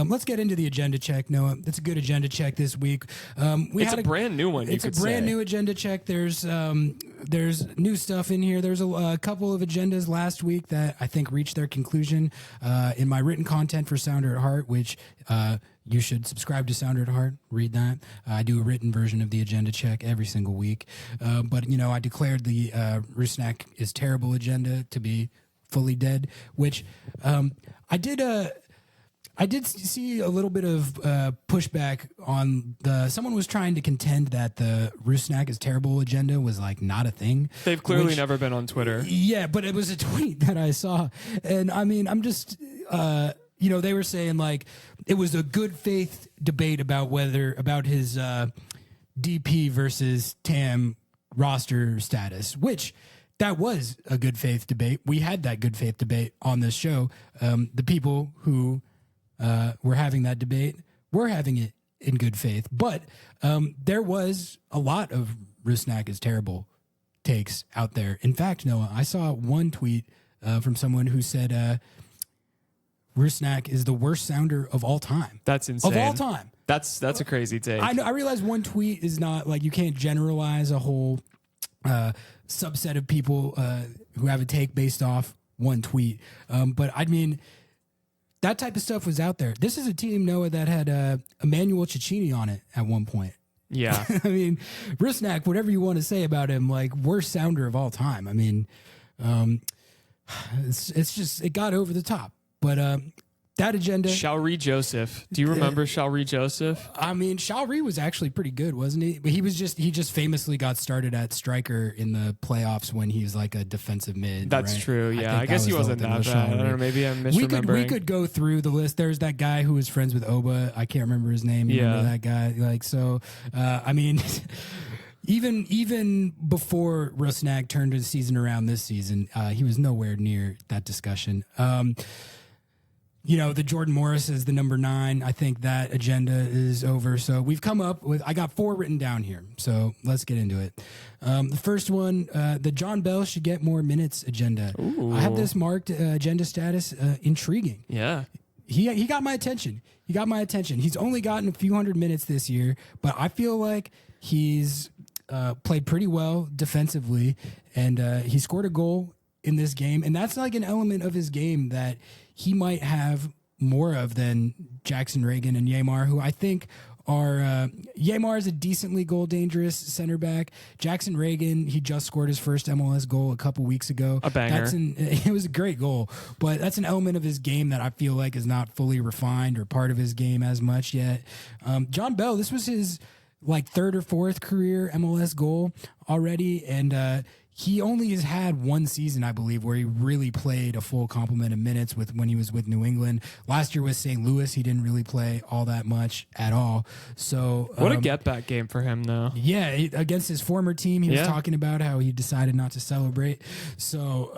Let's get into the agenda check, Noah. It's a good agenda check this week. It's a brand new one. It's a brand new agenda check. There's new stuff in here. There's a couple of agendas last week that I think reached their conclusion in my written content for Sounder at Heart, which you should subscribe to Sounder at Heart. Read that. I do a written version of the agenda check every single week. But I declared the Rusnak is terrible agenda to be fully dead, which I did see a little bit of pushback on someone was trying to contend that the Rusnak is terrible agenda was like not a thing. They've clearly never been on Twitter. Yeah, but it was a tweet that I saw. And I mean, I'm just, they were saying like it was a good faith debate about his DP versus TAM roster status, which that was a good faith debate. We had that good faith debate on this show. The people who we're having that debate. We're having it in good faith, but there was a lot of Rusnak is terrible takes out there. In fact, Noah, I saw one tweet from someone who said Rusnak is the worst sounder of all time. That's insane. Of all time. That's a crazy take. I know. I realize one tweet is not like you can't generalize a whole subset of people who have a take based off one tweet. But I mean, that type of stuff was out there. This is a team, Noah, that had Emmanuel Cecchini on it at one point. Yeah. I mean, Rusnak, whatever you want to say about him, like worst sounder of all time. I mean, it's just, it got over the top. But that agenda. Shaori Joseph. Do you remember Shaori Joseph? I mean, Shaori was actually pretty good, wasn't he? But he just famously got started at striker in the playoffs when he was like a defensive mid. That's right? true. Yeah, I guess he wasn't that bad. I don't know. Maybe I'm misremembering. We could go through the list. There's that guy who was friends with Oba. I can't remember his name. You remember that guy? Like so. I mean. Even before Rusnak turned the season around this season, he was nowhere near that discussion. The Jordan Morris is the number 9. I think that agenda is over. So we've come up with, I got 4 written down here. So let's get into it. The first one, the John Bell should get more minutes agenda. Ooh. I have this marked agenda status intriguing. Yeah. He got my attention. He's only gotten a few hundred minutes this year, but I feel like he's played pretty well defensively, and he scored a goal in this game, and that's like an element of his game that he might have more of than Jackson Reagan and Yamar, who I think are Yamar is a decently goal dangerous center back. Jackson Reagan, he just scored his first MLS goal a couple weeks ago. A banger. It was a great goal, but that's an element of his game that I feel like is not fully refined or part of his game as much yet. John Bell, this was his like 3rd or 4th career MLS goal already, and he only has had one season, I believe, where he really played a full complement of minutes when he was with New England. Last year with St. Louis, he didn't really play all that much at all. So what a get-back game for him, though. Yeah, against his former team, he was talking about how he decided not to celebrate. So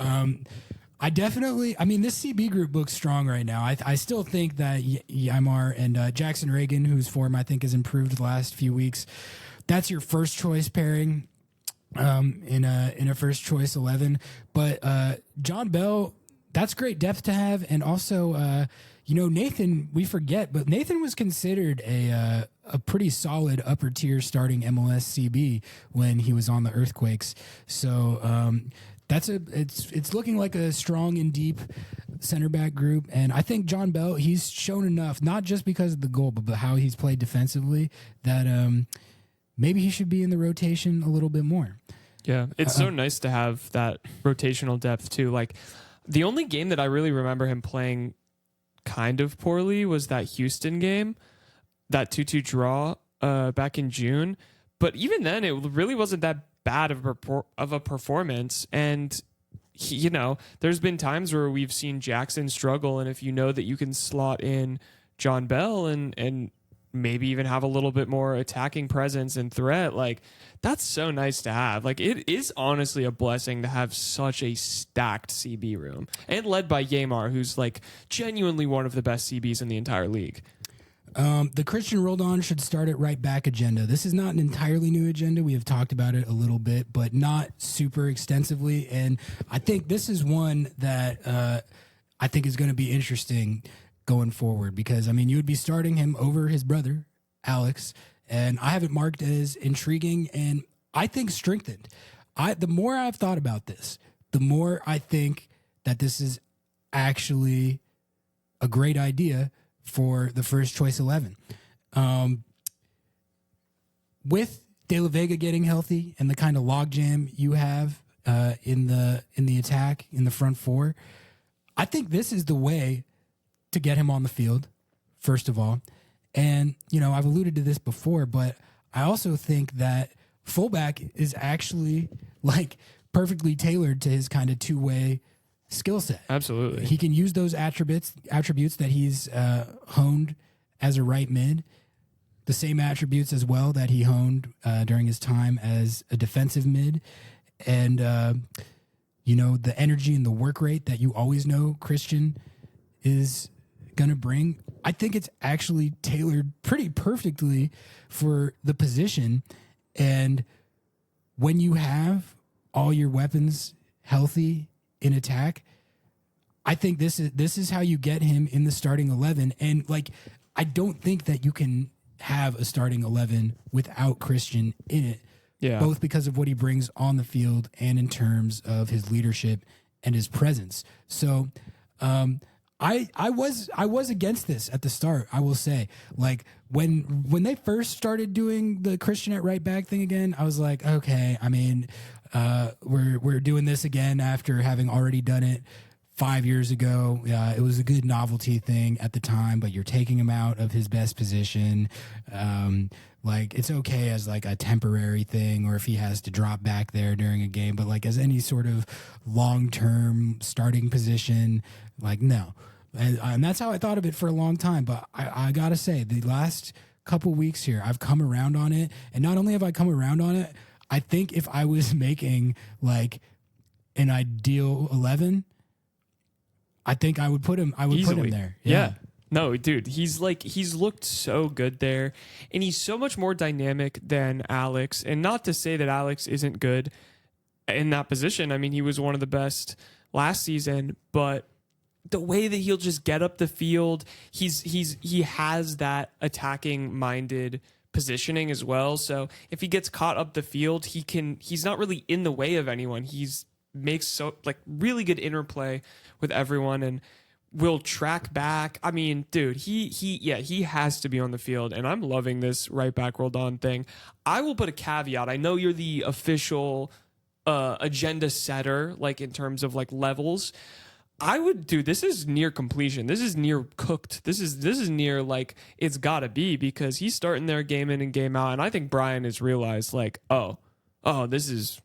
this CB group looks strong right now. I still think that Yamar and Jackson Reagan, whose form I think has improved the last few weeks, that's your first choice pairing. In a first choice 11, but John Bell, that's great depth to have, and also Nathan, we forget, but Nathan was considered a pretty solid upper tier starting MLS CB when he was on the Earthquakes. So it's looking like a strong and deep center back group, and I think John Bell, he's shown enough, not just because of the goal, but how he's played defensively, that maybe he should be in the rotation a little bit more. Yeah, it's so nice to have that rotational depth too. Like the only game that I really remember him playing kind of poorly was that Houston game, that 2-2 draw back in June. But even then, it really wasn't that bad of a performance. And there's been times where we've seen Jackson struggle, and if you know that you can slot in John Bell and maybe even have a little bit more attacking presence and threat, like that's so nice to have. Like it is honestly a blessing to have such a stacked CB room, and led by Yamar, who's like genuinely one of the best CBs in the entire league. The Christian Roldan should start at right back agenda. This is not an entirely new agenda. We have talked about it a little bit, but not super extensively. And I think this is one that I think is going to be interesting going forward, because I mean you would be starting him over his brother Alex, and I have it marked as intriguing and I think strengthened. The more I've thought about this, the more I think that this is actually a great idea for the first choice 11. With De La Vega getting healthy and the kind of logjam you have in the attack in the front four, I think this is the way to get him on the field, first of all. And, I've alluded to this before, but I also think that fullback is actually like perfectly tailored to his kind of two-way skill set. Absolutely. He can use those attributes that he's honed as a right mid, the same attributes as well that he honed during his time as a defensive mid. And, the energy and the work rate that you always know Christian is going to bring. I think it's actually tailored pretty perfectly for the position. And when you have all your weapons healthy in attack, I think this is how you get him in the starting 11. And I don't think that you can have a starting 11 without Christian in it. Yeah. Both because of what he brings on the field and in terms of his leadership and his presence. So, I was against this at the start. I will say, when they first started doing the Christian at right back thing again, I was like, okay, I mean, we're doing this again after having already done it 5 years ago. It was a good novelty thing at the time, but you're taking him out of his best position. It's okay as a temporary thing, or if he has to drop back there during a game, but as any sort of long-term starting position, no. And that's how I thought of it for a long time. But I got to say, the last couple weeks here, I've come around on it. And not only have I come around on it, I think if I was making an ideal 11, I think I would put him. I would Easily. put him there. Yeah. No, dude, he's looked so good there, and he's so much more dynamic than Alex. And not to say that Alex isn't good in that position. I mean, he was one of the best last season, but the way that he'll just get up the field, he has that attacking minded positioning as well. So if he gets caught up the field, he's not really in the way of anyone. Makes really good interplay with everyone and will track back. I mean, dude, he has to be on the field, and I'm loving this right back rolled on thing. I will put a caveat. I know you're the official agenda setter, in terms of levels. I would do, this is near completion. This is near cooked. This is near it's gotta be, because he's starting there game in and game out. And I think Brian has realized this is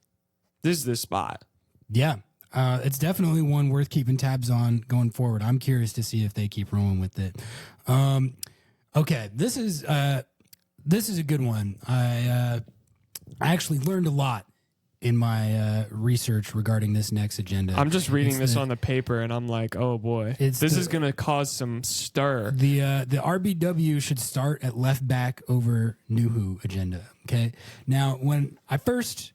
the spot. Yeah. It's definitely one worth keeping tabs on going forward. I'm curious to see if they keep rolling with it. Okay. This is a good one. I actually learned a lot in my research regarding this next agenda. I'm just reading this on the paper, and I'm like, oh boy, this is going to cause some stir. The RBW should start at left back over Nuhu agenda. Okay. Now, when I first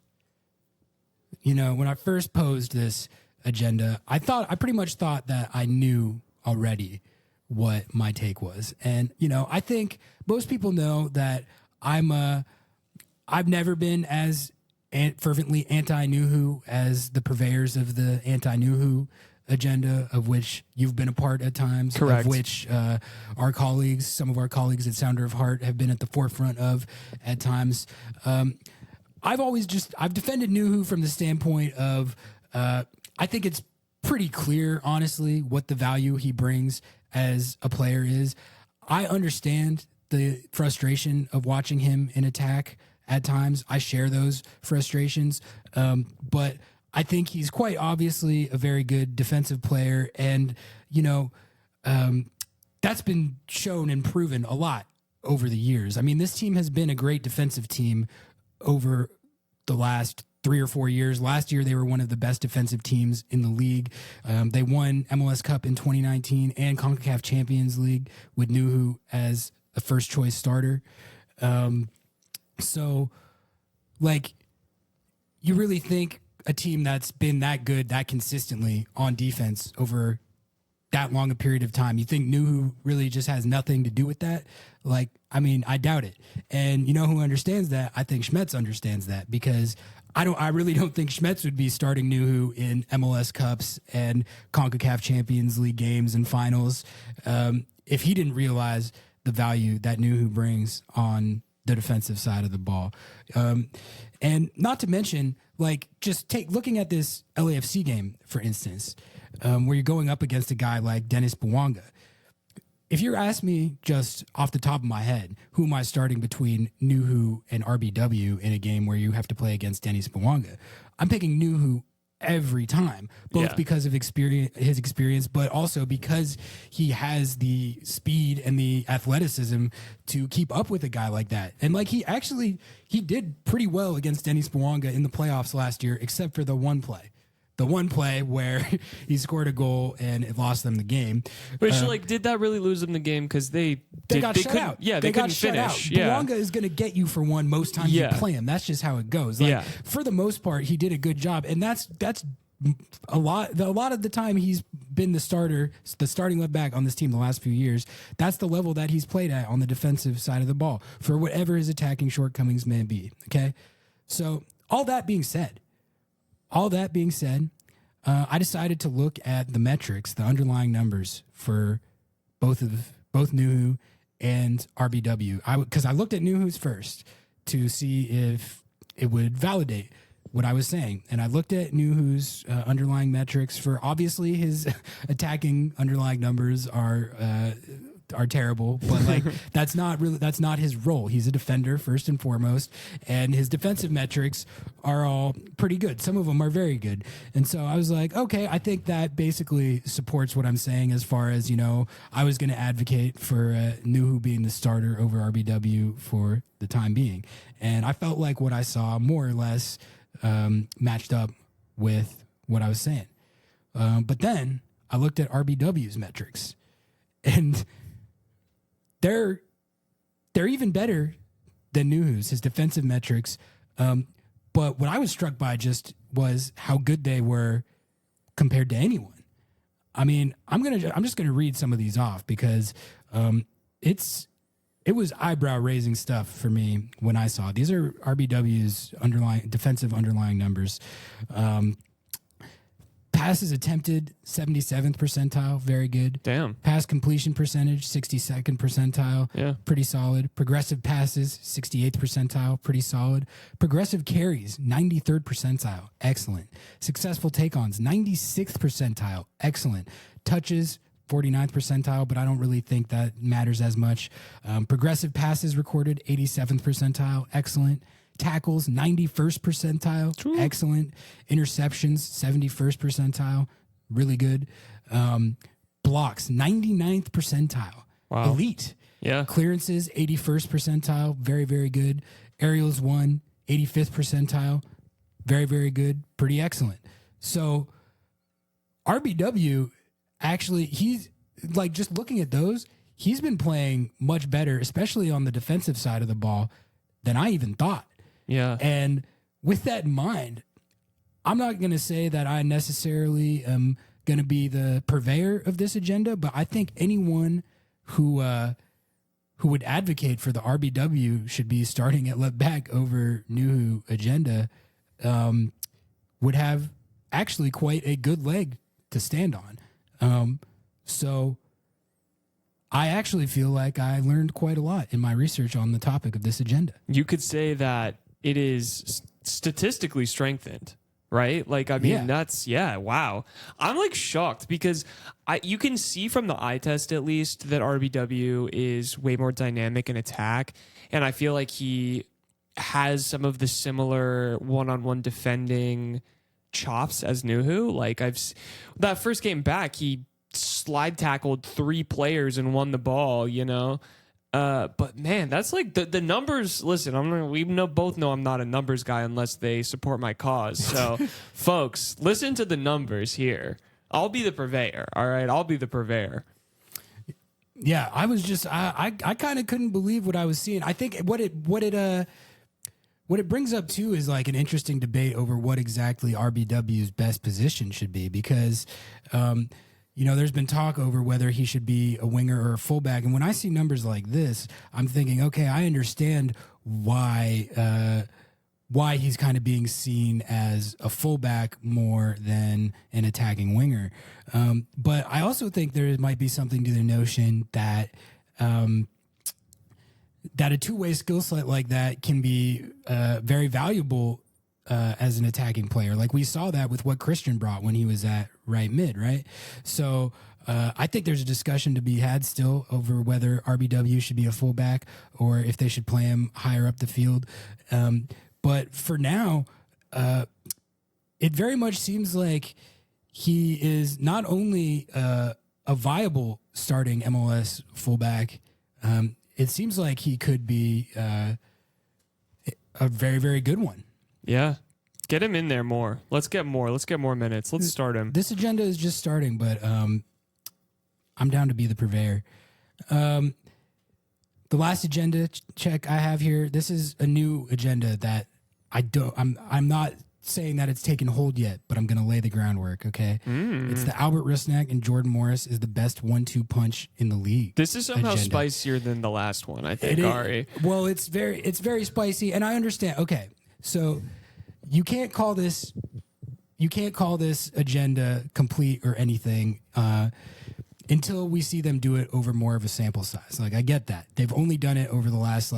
posed this agenda, I pretty much thought that I knew already what my take was. And, I think most people know that I've never been as fervently anti-Nuhu as the purveyors of the anti-Nuhu agenda, of which you've been a part at times. Correct. Of which some of our colleagues at Sounder of Heart have been at the forefront of at times. I've defended Nuhu from the standpoint of, I think it's pretty clear, honestly, what the value he brings as a player is. I understand the frustration of watching him in attack at times. I share those frustrations. But I think he's quite obviously a very good defensive player. And, that's been shown and proven a lot over the years. I mean, this team has been a great defensive team over the last 3 or 4 years. Last year, they were one of the best defensive teams in the league. They won MLS Cup in 2019 and CONCACAF Champions League with Nuhu as a first choice starter. So, you really think a team that's been that good, that consistently on defense over that long a period of time. You think Nuhu really just has nothing to do with that? Like, I mean, I doubt it. And you know who understands that? I think Schmetz understands that, because I really don't think Schmetz would be starting Nuhu in MLS Cups and CONCACAF Champions League games and finals if he didn't realize the value that Nuhu brings on the defensive side of the ball. And not to mention, like, just looking at this LAFC game, for instance, where you're going up against a guy like Dennis Bouanga. If you're asking me just off the top of my head, who am I starting between Nuhu and RBW in a game where you have to play against Dennis Bouanga? I'm picking Nuhu every time, both because of his experience, but also because he has the speed and the athleticism to keep up with a guy like that. And like he did pretty well against Dennis Bouanga in the playoffs last year, except for the one play where he scored a goal and it lost them the game. Which, did that really lose them the game? Because they got shut out. Yeah, they couldn't finish. Yeah. Bouanga is going to get you for one most times you play him. That's just how it goes. Like, for the most part, he did a good job, and that's a lot of the time he's been the starting left back on this team the last few years. That's the level that he's played at on the defensive side of the ball for whatever his attacking shortcomings may be. Okay, so all that being said, I decided to look at the metrics, the underlying numbers for both Nuhu and RBW. Because I looked at Nuhu's first to see if it would validate what I was saying. And I looked at Nuhu's underlying metrics for, obviously his attacking underlying numbers are terrible, but like that's not his role. He's a defender first and foremost, and his defensive metrics are all pretty good. Some of them are very good. And so I was like, okay, I think that basically supports what I'm saying as far as, I was going to advocate for Nuhu being the starter over RBW for the time being. And I felt like what I saw more or less matched up with what I was saying. But then I looked at RBW's metrics, and they're even better than Nuhu's, his defensive metrics. But what I was struck by just was how good they were compared to anyone. I mean, I'm just gonna read some of these off because it was eyebrow raising stuff for me when I saw it. These are RBW's defensive underlying numbers. Passes attempted, 77th percentile, very good. Damn. Pass completion percentage, 62nd percentile, pretty solid. Progressive passes, 68th percentile, pretty solid. Progressive carries, 93rd percentile, excellent. Successful take-ons, 96th percentile, excellent. Touches, 49th percentile, but I don't really think that matters as much. Progressive passes recorded, 87th percentile, excellent. Tackles, 91st percentile, True. Excellent. Interceptions, 71st percentile, really good. Blocks, 99th percentile, wow. Elite. Yeah. Clearances, 81st percentile, very, very good. Aerials 85th percentile, very, very good, pretty excellent. So RBW, actually, he's like, just looking at those, he's been playing much better, especially on the defensive side of the ball, than I even thought. Yeah. And with that in mind, I'm not going to say that I necessarily am going to be the purveyor of this agenda, but I think anyone who would advocate for the RBW should be starting at left back over Nuhu agenda would have actually quite a good leg to stand on. So I actually feel like I learned quite a lot in my research on the topic of this agenda. You could say that it is statistically strengthened, right? Like, I mean, wow. I'm like shocked because you can see from the eye test, at least, that RBW is way more dynamic in attack. And I feel like he has some of the similar one-on-one defending chops as Nuhu. Like, that first game back, he slide tackled 3 players and won the ball, but man, that's like the numbers. Listen, we both know I'm not a numbers guy unless they support my cause. So folks, listen to the numbers here. I'll be the purveyor. All right. I'll be the purveyor. Yeah. I was just, I kind of couldn't believe what I was seeing. I think what it brings up too is like an interesting debate over what exactly RBW's best position should be, because, there's been talk over whether he should be a winger or a fullback. And when I see numbers like this, I'm thinking, okay, I understand why he's kind of being seen as a fullback more than an attacking winger. But I also think there might be something to the notion that that a two-way skill set like that can be very valuable as an attacking player. Like we saw that with what Christian brought when he was at right mid, right? So I think there's a discussion to be had still over whether RBW should be a fullback or if they should play him higher up the field. But for now, it very much seems like he is not only a viable starting MLS fullback, it seems like he could be a very, very good one. Yeah. Get him in there more. Let's get more. Let's get more minutes. Let's start him. This agenda is just starting, but I'm down to be the purveyor. The last agenda check I have here, this is a new agenda that I'm not saying that it's taken hold yet, but I'm going to lay the groundwork, okay? It's the Albert Rusnak and Jordan Morris is the best 1-2 punch in the league. This is somehow agenda. Spicier than the last one, I think, Ari. Well, it's very spicy, and I understand. Okay, so you can't call this agenda complete or anything until we see them do it over more of a sample size. Like, I get that. They've only done it over the last,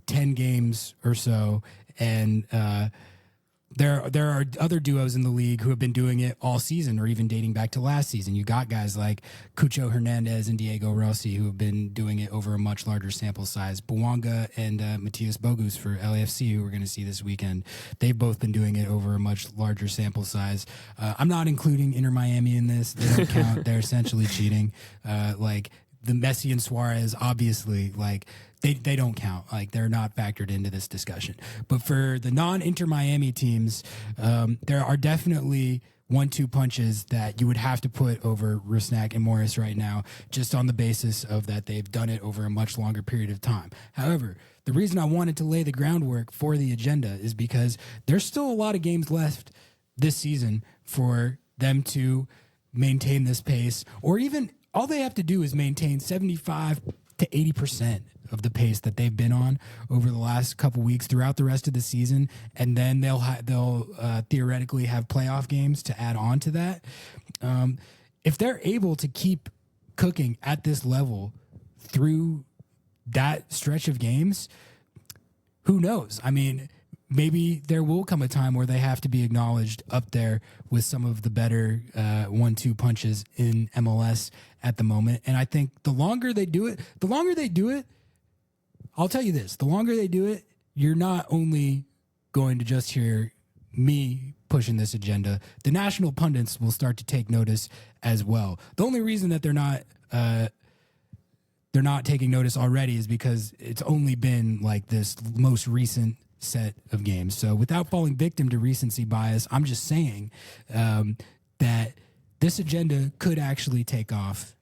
10 games or so, and there are other duos in the league who have been doing it all season or even dating back to last season. You got guys like Cucho Hernandez and Diego Rossi who have been doing it over a much larger sample size. Bouanga and Matthias Bogus for LAFC, who we're going to see this weekend, they've both been doing it over a much larger sample size. I'm not including Inter Miami in this. They don't count. They're essentially cheating. The Messi and Suarez, obviously, they don't count. They're not factored into this discussion. But for the non-Inter Miami teams, there are definitely 1-2 punches that you would have to put over Rusnak and Morris right now, just on the basis of that they've done it over a much longer period of time. However, the reason I wanted to lay the groundwork for the agenda is because there's still a lot of games left this season for them to maintain this pace, or even all they have to do is maintain 75 to 80% of the pace that they've been on over the last couple weeks throughout the rest of the season, and then they'll theoretically have playoff games to add on to that. If they're able to keep cooking at this level through that stretch of games, who knows? I mean, maybe there will come a time where they have to be acknowledged up there with some of the better 1-2 punches in MLS at the moment. And I think the longer they do it, I'll tell you this, the longer they do it, you're not only going to just hear me pushing this agenda, the national pundits will start to take notice as well. The only reason that they're not taking notice already is because it's only been this most recent set of games. So without falling victim to recency bias, I'm just saying that this agenda could actually take off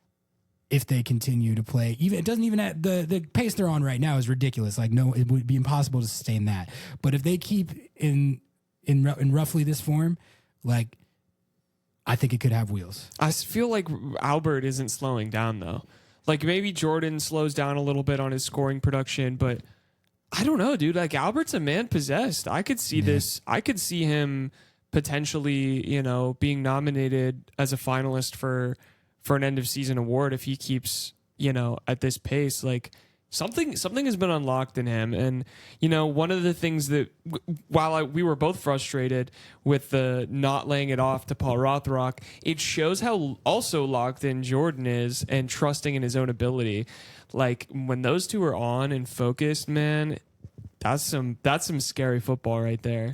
if they continue to play. Even it doesn't even have, the pace they're on right now is ridiculous. No, it would be impossible to sustain that. But if they keep in roughly this form, I think it could have wheels. I feel like Albert isn't slowing down though. Maybe Jordan slows down a little bit on his scoring production, but I don't know, dude. Albert's a man possessed. I could see this. I could see him potentially, being nominated as a finalist for an end of season award if he keeps, at this pace. Something has been unlocked in him. And, one of the things that while we were both frustrated with the not laying it off to Paul Rothrock, it shows how also locked in Jordan is and trusting in his own ability. When those two are on and focused, man, that's some scary football right there.